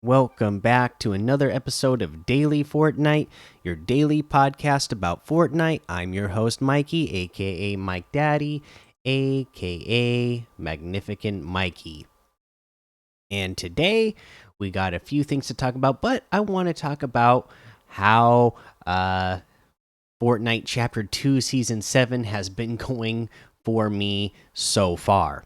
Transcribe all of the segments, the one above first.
Welcome back to another episode of Daily Fortnite, your daily podcast about Fortnite. I'm your host, Mikey, aka Mike Daddy, aka Magnificent Mikey. And today we got a few things to talk about, but I want to talk about how Fortnite Chapter 2 Season 7 has been going for me so far.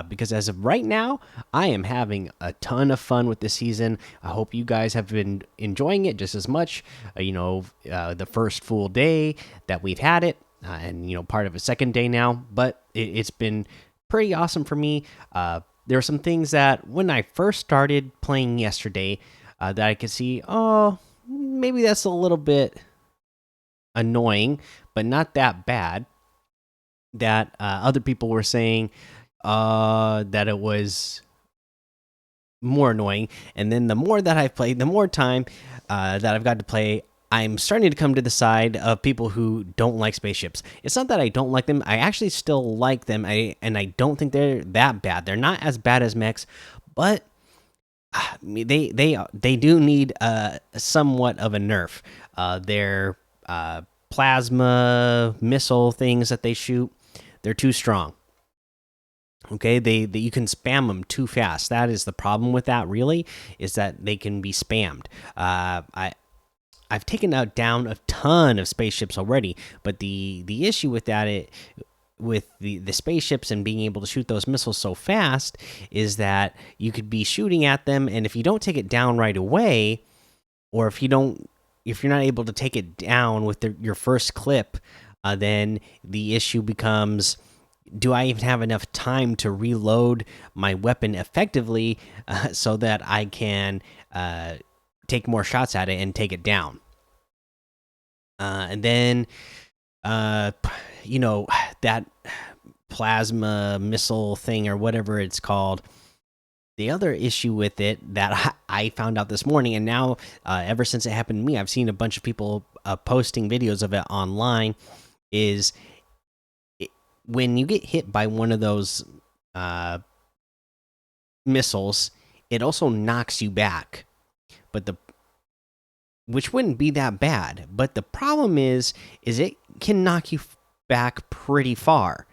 Because as of right now, I am having a ton of fun with this season. I hope you guys have been enjoying it just as much. The first full day that we've had it, and part of a second day now, but it's been pretty awesome for me. There are some things that when I first started playing yesterday, that I could see, oh, maybe that's a little bit annoying, but not that bad. That other people were saying that it was more annoying, and then the more that I've played, the more time that I've got to play, I'm starting to come to the side of people who don't like spaceships. It's not that I don't like them; I actually still like them. And I don't think they're that bad. They're not as bad as mechs, but they do need somewhat of a nerf. Their plasma missile things that they shoot, they're too strong. Okay, they you can spam them too fast. That is the problem with that. Really, is that they can be spammed. I've taken out down a ton of spaceships already, but the issue with that with the spaceships and being able to shoot those missiles so fast is that you could be shooting at them, and if you don't take it down right away, or if you're not able to take it down with your first clip, then the issue becomes, do I even have enough time to reload my weapon effectively so that I can take more shots at it and take it down? And then, that plasma missile thing or whatever it's called. The other issue with it that I found out this morning, and now ever since it happened to me, I've seen a bunch of people posting videos of it online, is when you get hit by one of those missiles, it also knocks you back. But which wouldn't be that bad. But the problem is it can knock you back pretty far,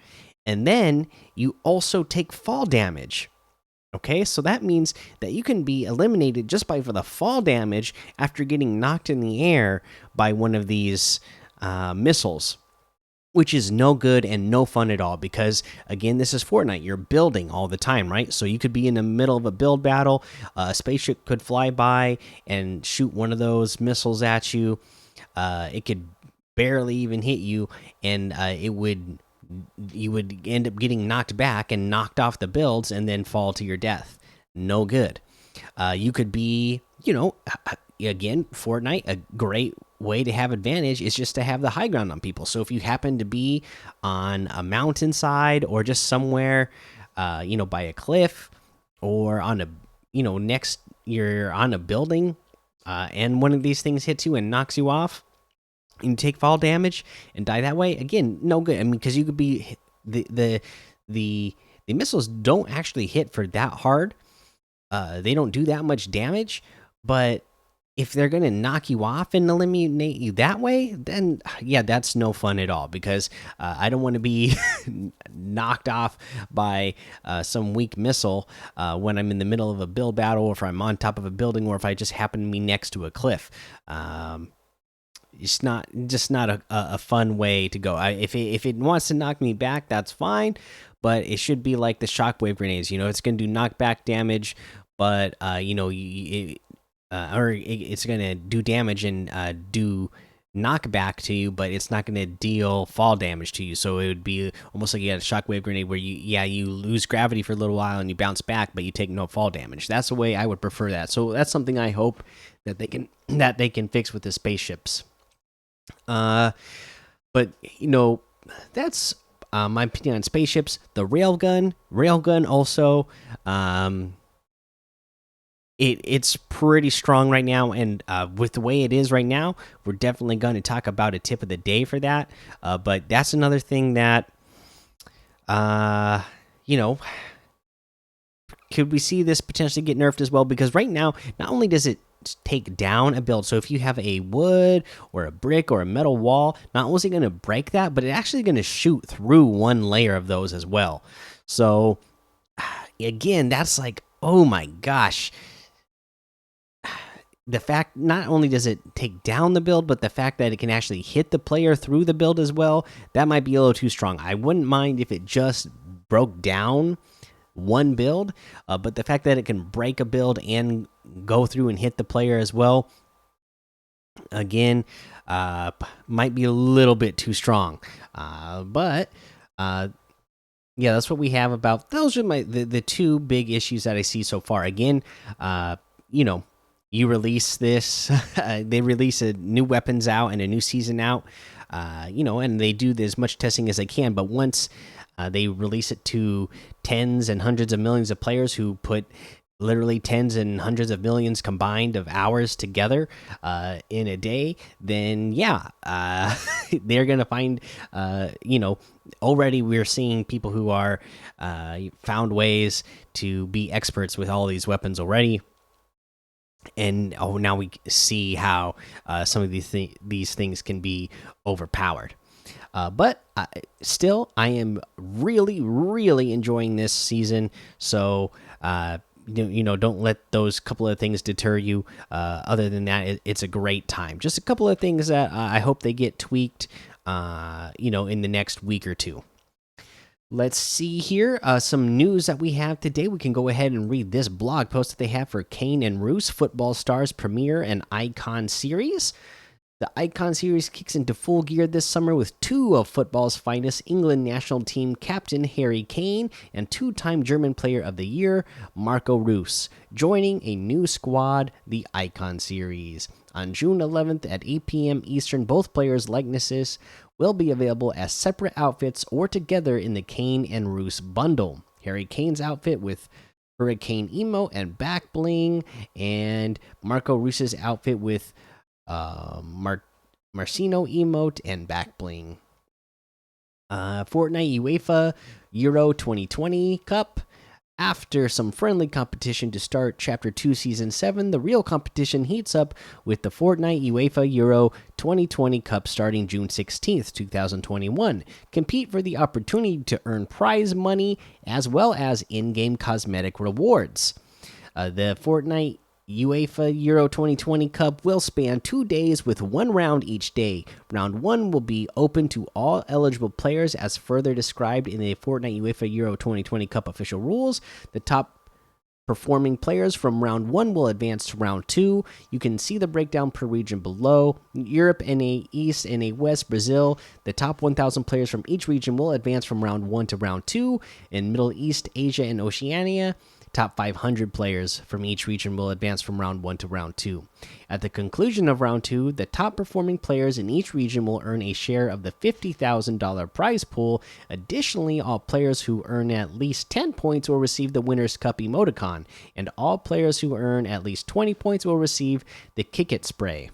and then you also take fall damage. Okay, so that means that you can be eliminated just for the fall damage after getting knocked in the air by one of these missiles, which is no good and no fun at all. Because again, this is Fortnite, you're building all the time, right? So you could be in the middle of a build battle, a spaceship could fly by and shoot one of those missiles at you. It could barely even hit you, and you would end up getting knocked back and knocked off the builds and then fall to your death. No good. You could be, again, Fortnite, a great way to have advantage is just to have the high ground on people. So if you happen to be on a mountainside or just somewhere, by a cliff, or on you're on a building, and one of these things hits you and knocks you off, and you take fall damage and die that way, again, no good. I mean, because you could be the missiles don't actually hit for that hard. They don't do that much damage, but if they're gonna knock you off and eliminate you that way, then yeah, that's no fun at all. Because I don't want to be knocked off by some weak missile when I'm in the middle of a build battle, or if I'm on top of a building, or if I just happen to be next to a cliff. It's not a fun way to go. If it wants to knock me back, that's fine, but it should be like the shockwave grenades. It's going to do knockback damage, but it's going to do damage and do knockback to you, but it's not going to deal fall damage to you. So it would be almost like you got a shockwave grenade where you lose gravity for a little while and you bounce back, but you take no fall damage. That's the way I would prefer that. So that's something I hope that they can fix with the spaceships. But that's my opinion on spaceships. The railgun also, it's pretty strong right now, and with the way it is right now, we're definitely going to talk about a tip of the day for that. But that's another thing that could we see this potentially get nerfed as well? Because right now, not only does it take down a build, so if you have a wood or a brick or a metal wall, not only is it going to break that, but it's actually going to shoot through one layer of those as well. So again, that's like, oh my gosh. The fact, not only does it take down the build, but the fact that it can actually hit the player through the build as well, that might be a little too strong. I wouldn't mind if it just broke down one build, but the fact that it can break a build and go through and hit the player as well, again, might be a little bit too strong. But yeah, that's what we have about. Those are the two big issues that I see so far. Again, you know, you release this, they release a new weapons out and a new season out, you know, and they do as much testing as they can. But once they release it to tens and hundreds of millions of players who put literally tens and hundreds of millions combined of hours together in a day, then yeah, they're gonna find, you know, already we're seeing people who are found ways to be experts with all these weapons already. And oh, now we see how some of these things can be overpowered. But still, I am really enjoying this season. So you know, don't let those couple of things deter you. Other than that, it's a great time. Just a couple of things that I hope they get tweaked. You know, in the next week or two. Let's see here. Some news that we have today. We can go ahead and read this blog post that they have for Kane and Roos, Football Stars Premier and Icon Series. The Icon Series kicks into full gear this summer with two of football's finest, England national team captain Harry Kane and two-time German Player of the Year Marco Roos, joining a new squad, the Icon Series. On June 11th at 8 p.m. Eastern, both players' likenesses will be available as separate outfits or together in the Kane and Roos bundle. Harry Kane's outfit with Hurricane emote and back bling, and Marco Roos's outfit with Marcino emote and back bling. Fortnite UEFA Euro 2020 Cup. After some friendly competition to start Chapter 2 Season 7, the real competition heats up with the Fortnite UEFA Euro 2020 Cup starting June 16th, 2021. Compete for the opportunity to earn prize money as well as in-game cosmetic rewards. The Fortnite UEFA Euro 2020 Cup will span 2 days with one round each day. Round 1 will be open to all eligible players as further described in the Fortnite UEFA Euro 2020 Cup official rules. The top performing players from round 1 will advance to round 2. You can see the breakdown per region below. Europe, NA East, NA West, Brazil. The top 1,000 players from each region will advance from round 1 to round 2. In Middle East, Asia, and Oceania, top 500 players from each region will advance from round 1 to round 2. At the conclusion of round 2, the top performing players in each region will earn a share of the $50,000 prize pool. Additionally, all players who earn at least 10 points will receive the Winner's Cup emoticon, and all players who earn at least 20 points will receive the Kick It spray.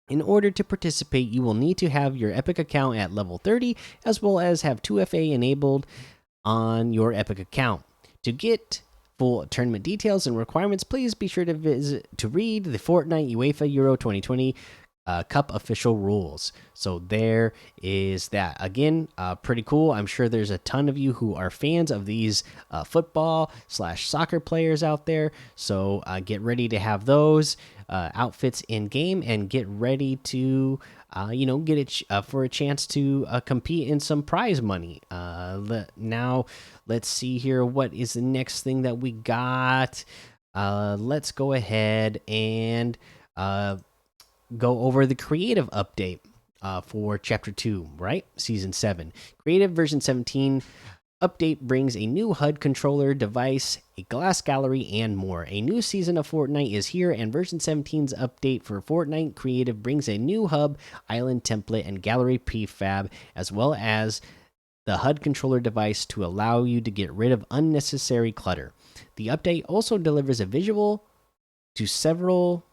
In order to participate, you will need to have your Epic account at level 30, as well as have 2FA enabled on your Epic account. To get full tournament details and requirements, please be sure to read the Fortnite UEFA Euro 2020 Cup official rules. So there is that. Again, pretty cool. I'm sure there's a ton of you who are fans of these football/soccer players out there. So get ready to have those outfits in game and get ready to you know, get it for a chance to compete in some prize money. Now let's see here, what is the next thing that we got. Let's go ahead and go over the creative update for chapter 2, right? Season 7 creative version 17 update brings a new HUD controller device, a glass gallery, and more. A new season of Fortnite is here, and version 17's update for Fortnite Creative brings a new hub, island template, and gallery prefab, as well as the HUD controller device to allow you to get rid of unnecessary clutter. The update also delivers a visual to several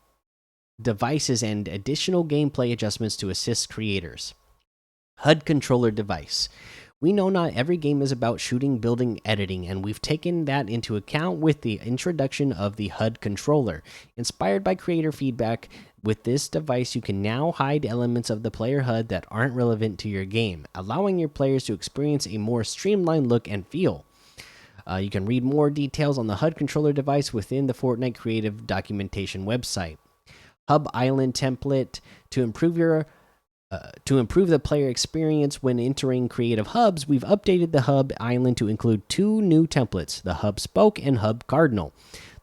devices and additional gameplay adjustments to assist creators. HUD controller device. We know not every game is about shooting, building, editing, and we've taken that into account with the introduction of the HUD controller. Inspired by creator feedback, with this device you can now hide elements of the player HUD that aren't relevant to your game, allowing your players to experience a more streamlined look and feel. You can read more details on the HUD controller device within the Fortnite Creative Documentation website. Hub Island template to improve the player experience when entering creative hubs. We've updated the Hub Island to include two new templates: the Hub Spoke and Hub Cardinal.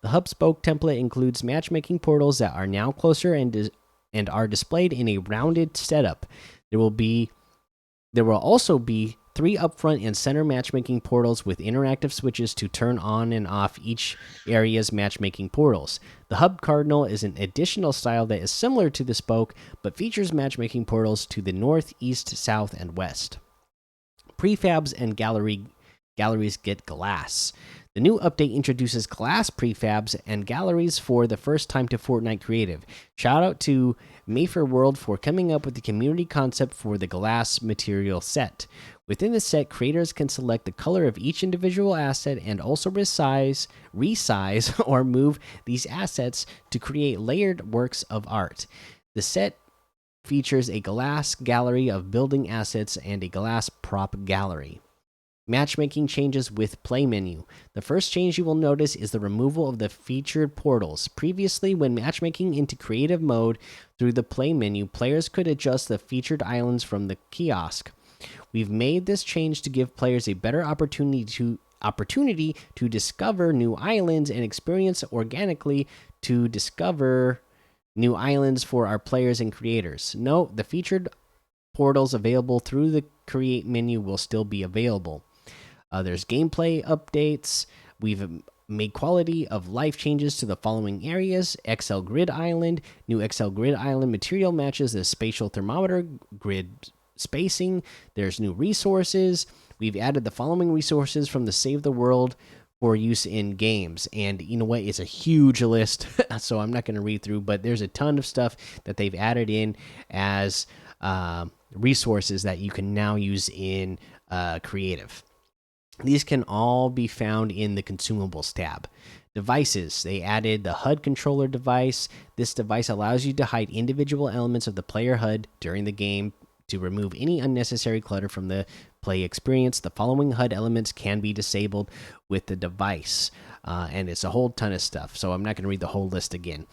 The Hub Spoke template includes matchmaking portals that are now closer and are displayed in a rounded setup. There will also be 3 upfront and center matchmaking portals with interactive switches to turn on and off each area's matchmaking portals. The Hub Cardinal is an additional style that is similar to the Spoke, but features matchmaking portals to the north, east, south, and west. Prefabs and galleries get glass. The new update introduces glass prefabs and galleries for the first time to Fortnite Creative. Shout out to Mayfair World for coming up with the community concept for the glass material set. Within the set, creators can select the color of each individual asset and also resize, or move these assets to create layered works of art. The set features a glass gallery of building assets and a glass prop gallery. Matchmaking changes with play menu. The first change you will notice is the removal of the featured portals. Previously, when matchmaking into creative mode through the play menu, players could adjust the featured islands from the kiosk. We've made this change to give players a better opportunity to discover new islands and experience organically to discover new islands for our players and creators. Note, the featured portals available through the create menu will still be available. There's gameplay updates. We've made quality of life changes to the following areas: XL Grid Island. New XL Grid Island material matches the spatial thermometer grid spacing. There's new resources. We've added the following resources from the Save the World for use in games. And you know what? It's a huge list, so I'm not going to read through, but there's a ton of stuff that they've added in as resources that you can now use in creative. These can all be found in the consumables tab. Devices. They added the HUD controller device. This device allows you to hide individual elements of the player HUD during the game to remove any unnecessary clutter from the play experience. The following HUD elements can be disabled with the device. And it's a whole ton of stuff, so I'm not going to read the whole list again.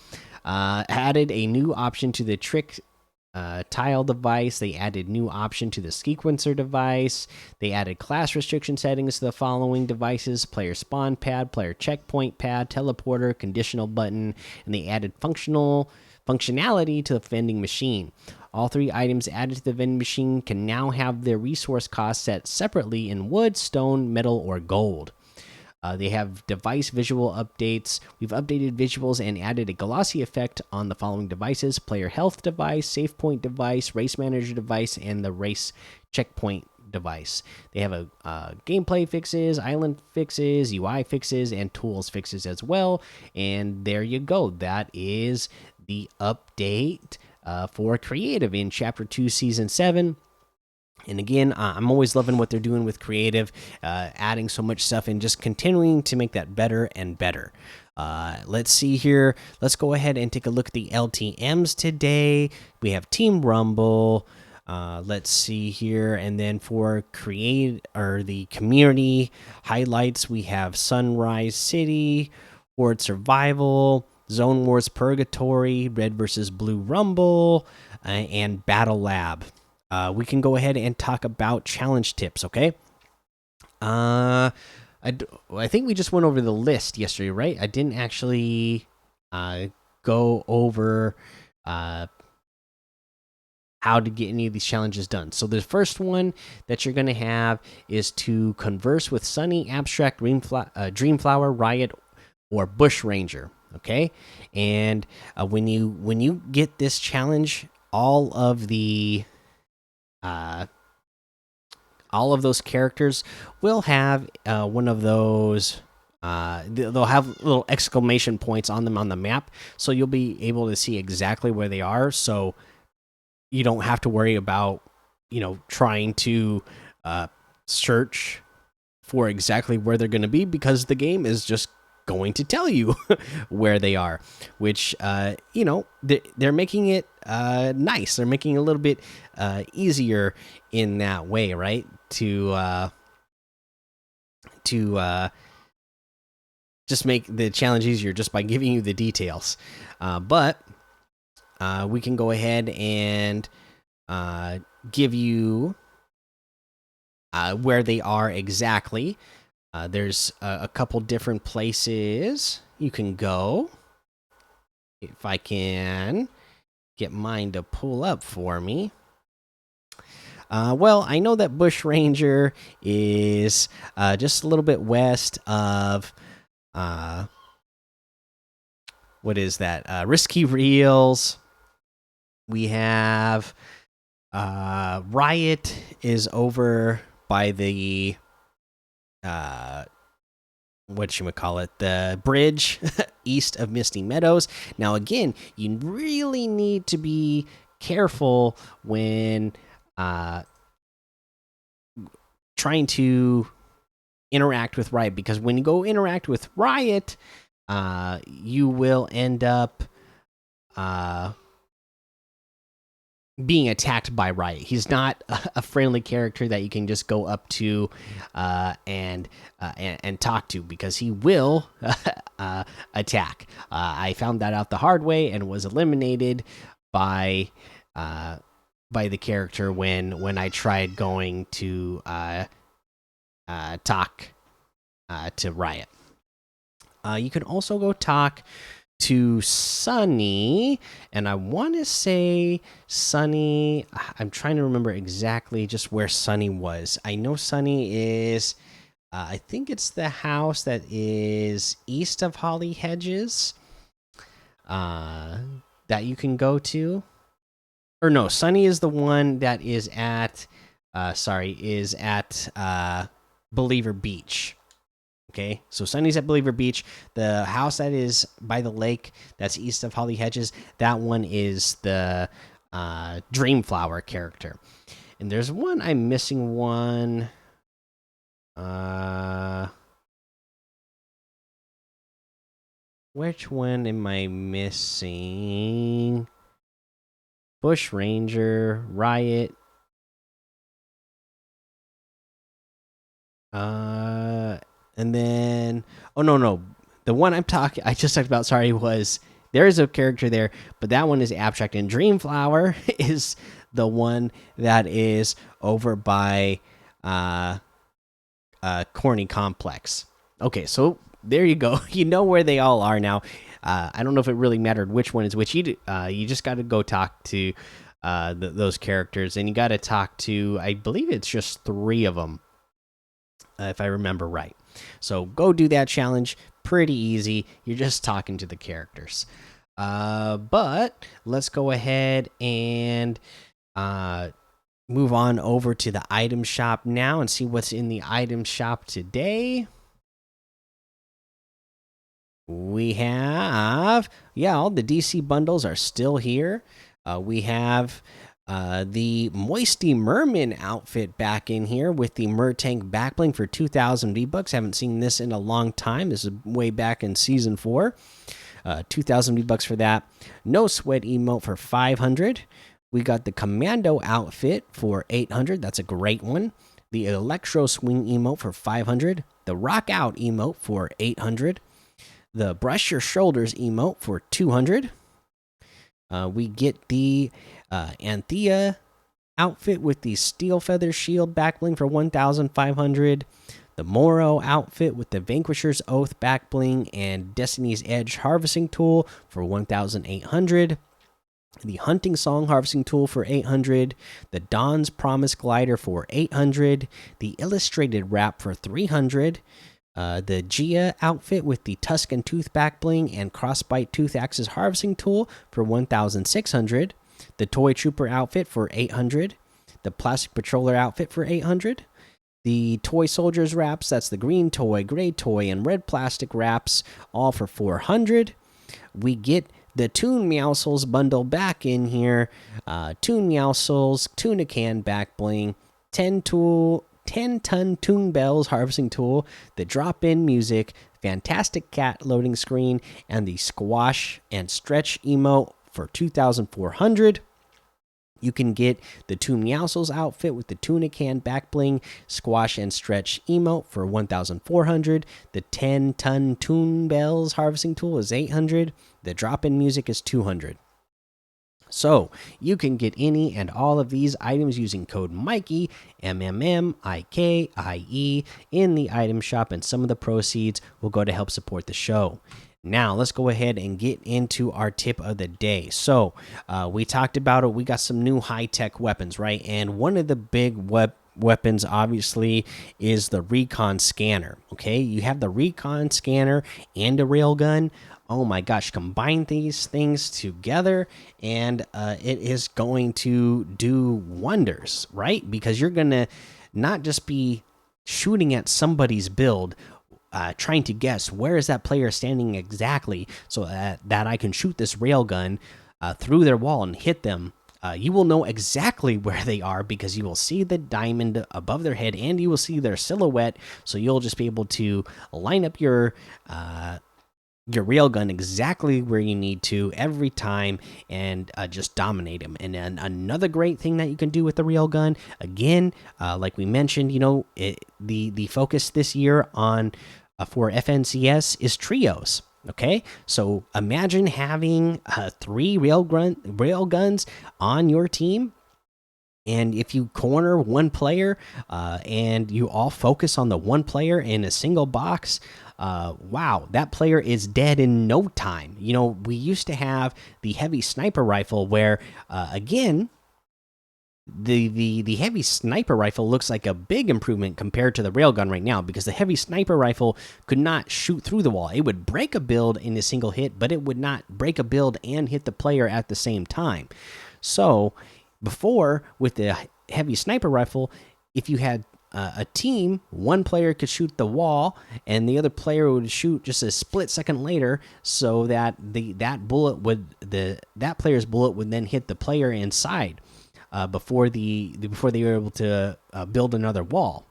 Added a new option to the trick tile device. They added new option to the sequencer device. They added class restriction settings to the following devices: player spawn pad, player checkpoint pad, teleporter, conditional button, and they added functionality to the vending machine. All 3 items added to the vending machine can now have their resource costs set separately in wood, stone, metal, or gold. They have device visual updates. We've updated visuals and added a glossy effect on the following devices: player health device, save point device, race manager device, and the race checkpoint device. They have a gameplay fixes, island fixes, UI fixes, and tools fixes as well. And there you go. That is the update for creative in Chapter 2, Season 7. And again, I'm always loving what they're doing with creative, adding so much stuff and just continuing to make that better and better. Let's see here. Let's go ahead and take a look at the LTMs today. We have Team Rumble. Let's see here. And then for the community highlights, we have Sunrise City, Horde Survival, Zone Wars Purgatory, Red versus Blue Rumble, and Battle Lab. We can go ahead and talk about challenge tips, okay? I think we just went over the list yesterday, right? I didn't actually go over how to get any of these challenges done. So the first one that you're going to have is to converse with Sunny, Abstract, Dreamflower, Riot, or Bush Ranger, okay? And when you get this challenge, all of those characters will have one of those. They'll have little exclamation points on them on the map, so you'll be able to see exactly where they are. So you don't have to worry about trying to search for exactly where they're going to be, because the game is just going to tell you where they are, which they're making it nice. They're making it a little bit easier in that way, right? To just make the challenge easier just by giving you the details. But we can go ahead and give you where they are exactly. There's a couple different places you can go. If I can get mine to pull up for me. Well, I know that Bush Ranger is just a little bit west of what is that? Risky Reels. We have Riot is over by the whatchamacallit, the bridge east of Misty Meadows. Now, again, you really need to be careful when trying to interact with Riot, because when you go interact with Riot, you will end up being attacked by Riot. He's not a friendly character that you can just go up to and talk to, because he will attack. I found that out the hard way and was eliminated by the character when I tried going to talk to Riot. You can also go talk to Sunny, and I want to say Sunny. I'm trying to remember exactly just where Sunny was. I know Sunny is. I think it's the house that is east of Holly Hedges. That you can go to, or no, Sunny is the one that is at. Is at Believer Beach. Okay, so Sunny's at Believer Beach. The house that is by the lake, that's east of Holly Hedges, that one is the Dreamflower character. And there's one I'm missing. One. Which one am I missing? Bush Ranger, Riot. And then, oh no, the one I just talked about, sorry, was there is a character there, but that one is abstract, and Dreamflower is the one that is over by Corny Complex. Okay, so there you go. You know where they all are now. I don't know if it really mattered which one is which. You just got to go talk to those characters, and you got to talk to, I believe it's just 3 of them, if I remember right. So go do that challenge. Pretty easy. You're just talking to the characters. But let's go ahead and move on over to the item shop now and see what's in the item shop today. We have, all the DC bundles are still here. We have the Moisty Merman outfit back in here with the Mertank backbling for 2,000 V-Bucks. Haven't seen this in a long time. This is way back in season 4. 2,000 V-Bucks for that. No Sweat emote for 500. We got the Commando outfit for 800. That's a great one. The Electro Swing emote for 500. The Rock Out emote for 800. The Brush Your Shoulders emote for 200. We get the Anthea outfit with the Steel Feather Shield backbling for 1,500. The Moro outfit with the Vanquisher's Oath backbling and Destiny's Edge harvesting tool for 1,800. The Hunting Song harvesting tool for 800. The Dawn's Promise glider for 800. The Illustrated wrap for 300. The Gia outfit with the Tuscan Tooth backbling and Crossbite Tooth Axes harvesting tool for 1,600. The Toy Trooper outfit for 800. The Plastic Patroller outfit for 800. The Toy Soldiers wraps, that's the green toy, gray toy, and red plastic wraps, all for 400. We get the Toon Meowscles bundle back in here. Toon Meowscles, Tuna Can backbling, 10 tool 10-ton Toon Bells harvesting tool, the drop in music, fantastic cat loading screen, and the squash and stretch emote for 2,400. You can get the Toon Meowscles outfit with the tuna can back bling, squash and stretch emote for 1,400. The 10-ton Toon Bells harvesting tool is 800. The drop in music is 200. So you can get any and all of these items using code Mikey, MMMIKIE, in the item shop, and some of the proceeds will go to help support the show. Now let's go ahead and get into our tip of the day. So we talked about it. We got some new high-tech weapons, right? And one of the big weapons obviously is the recon scanner. Okay, you have the recon scanner and a railgun. Oh my gosh, combine these things together and it is going to do wonders, right? Because you're gonna not just be shooting at somebody's build, trying to guess where is that player standing exactly, so that I can shoot this railgun through their wall and hit them. You will know exactly where they are because you will see the diamond above their head and you will see their silhouette. So you'll just be able to line up your railgun exactly where you need to every time and just dominate them. And then another great thing that you can do with the railgun, again, like we mentioned, you know, the focus this year on for FNCS is trios. Okay, so imagine having 3 railguns on your team. And if you corner one player and you all focus on the one player in a single box, wow, that player is dead in no time. You know, we used to have the heavy sniper rifle where, again, the heavy sniper rifle looks like a big improvement compared to the railgun right now, because the heavy sniper rifle could not shoot through the wall. It would break a build in a single hit, but it would not break a build and hit the player at the same time. So before, with the heavy sniper rifle, if you had a team, one player could shoot the wall and the other player would shoot just a split second later, so that that player's bullet would then hit the player inside before they were able to build another wall.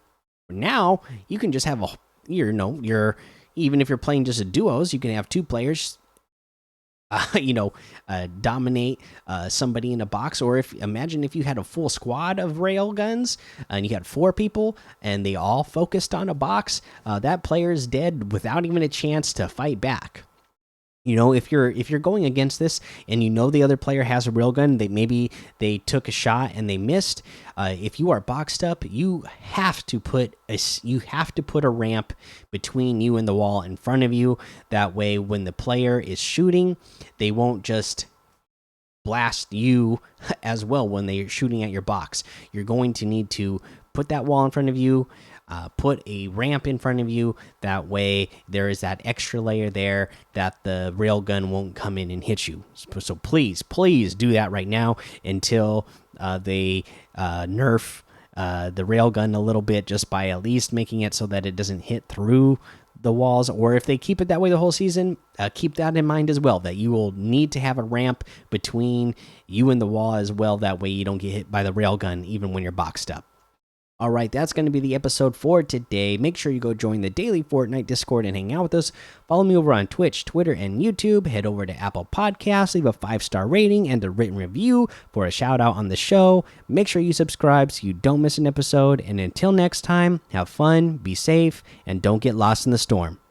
Now you can just have even if you're playing just a duos, you can have 2 players dominate somebody in a box. Or imagine if you had a full squad of rail guns and you had 4 people and they all focused on a box, that player is dead without even a chance to fight back. You know, if you're going against this and you know the other player has a railgun, maybe they took a shot and they missed. If you are boxed up, you have to put a ramp between you and the wall in front of you. That way, when the player is shooting, they won't just blast you as well when they're shooting at your box. You're going to need to put that wall in front of you. Put a ramp in front of you. That way, there is that extra layer there that the railgun won't come in and hit you. So please do that right now until they nerf the railgun a little bit, just by at least making it so that it doesn't hit through the walls. Or if they keep it that way the whole season, keep that in mind as well, that you will need to have a ramp between you and the wall as well. That way, you don't get hit by the railgun even when you're boxed up. All right, that's going to be the episode for today. Make sure you go join the daily Fortnite Discord and hang out with us. Follow me over on Twitch, Twitter, and YouTube. Head over to Apple Podcasts, leave a 5-star rating and a written review for a shout out on the show. Make sure you subscribe so you don't miss an episode. And until next time, have fun, be safe, and don't get lost in the storm.